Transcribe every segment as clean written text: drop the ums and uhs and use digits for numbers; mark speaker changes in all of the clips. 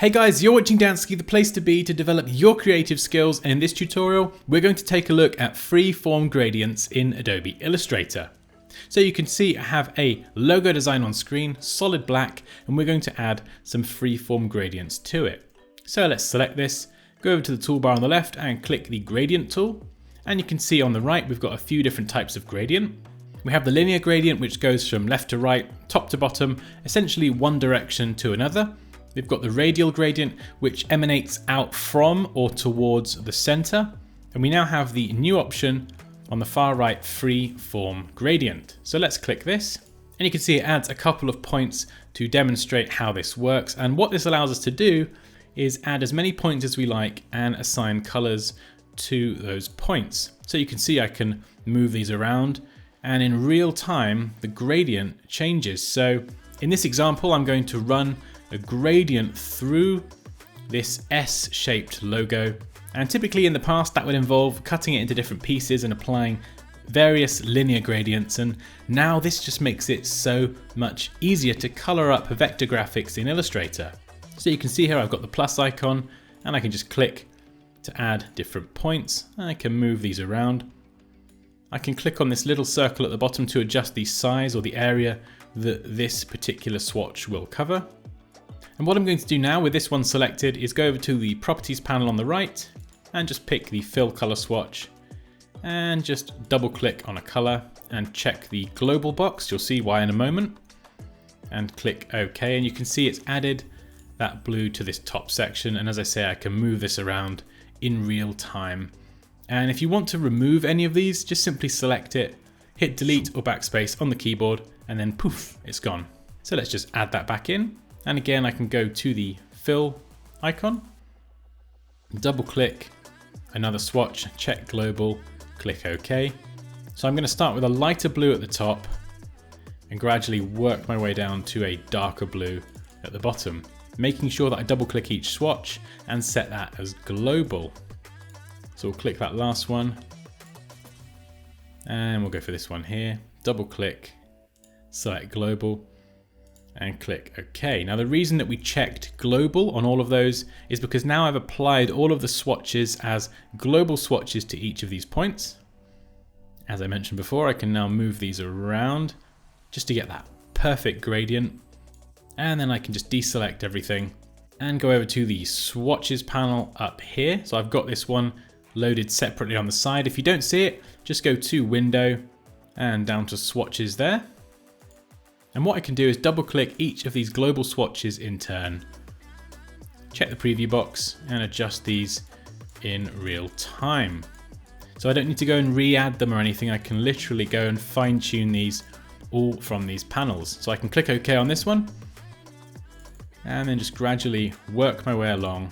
Speaker 1: Hey guys, you're watching Dansky, the place to be to develop your creative skills, and in this tutorial we're going to take a look at Freeform Gradients in Adobe Illustrator. So you can see I have a logo design on screen, solid black, and we're going to add some Freeform Gradients to it. So let's select this, go over to the toolbar on the left and click the Gradient tool, and you can see on the right we've got a few different types of gradient. We have the linear gradient, which goes from left to right, top to bottom, essentially one direction to another. We've got the radial gradient, which emanates out from or towards the center. And we now have the new option on the far right, Freeform Gradient. So let's click this. And you can see it adds a couple of points to demonstrate how this works. And what this allows us to do is add as many points as we like and assign colors to those points. So you can see I can move these around, and in real time, the gradient changes. So in this example, I'm going to run a gradient through this S-shaped logo. And typically in the past that would involve cutting it into different pieces and applying various linear gradients. And now this just makes it so much easier to color up vector graphics in Illustrator. So you can see here I've got the plus icon and I can just click to add different points. I can move these around. I can click on this little circle at the bottom to adjust the size or the area that this particular swatch will cover. And what I'm going to do now with this one selected is go over to the properties panel on the right and just pick the fill color swatch and just double click on a color and check the global box. You'll see why in a moment, and click OK. And you can see it's added that blue to this top section. And as I say, I can move this around in real time. And if you want to remove any of these, just simply select it, hit delete or backspace on the keyboard, and then poof, it's gone. So let's just add that back in. And again, I can go to the fill icon, double click, another swatch, check global, click OK. So I'm going to start with a lighter blue at the top and gradually work my way down to a darker blue at the bottom, making sure that I double click each swatch and set that as global. So we'll click that last one and we'll go for this one here, double click, select global, and click OK. Now the reason that we checked global on all of those is because now I've applied all of the swatches as global swatches to each of these points. As I mentioned before, I can now move these around just to get that perfect gradient. And then I can just deselect everything and go over to the swatches panel up here. So I've got this one loaded separately on the side. If you don't see it, just go to Window and down to Swatches there. And what I can do is double click each of these global swatches in turn, check the preview box and adjust these in real time. So I don't need to go and re-add them or anything. I can literally go and fine tune these all from these panels. So I can click OK on this one and then just gradually work my way along,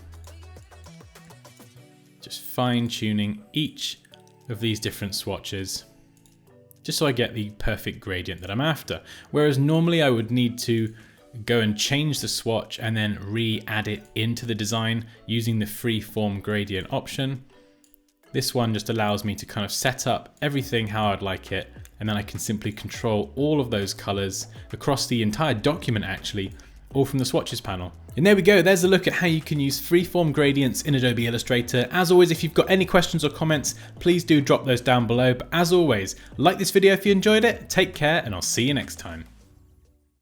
Speaker 1: just fine tuning each of these different swatches, just so I get the perfect gradient that I'm after. Whereas normally I would need to go and change the swatch and then re-add it into the design using the Freeform Gradient option. This one just allows me to kind of set up everything how I'd like it, and then I can simply control all of those colors across the entire document actually, all from the swatches panel. And there we go, there's a look at how you can use Freeform Gradients in Adobe Illustrator. As always, if you've got any questions or comments, please do drop those down below. But as always, like this video if you enjoyed it, take care, and I'll see you next time.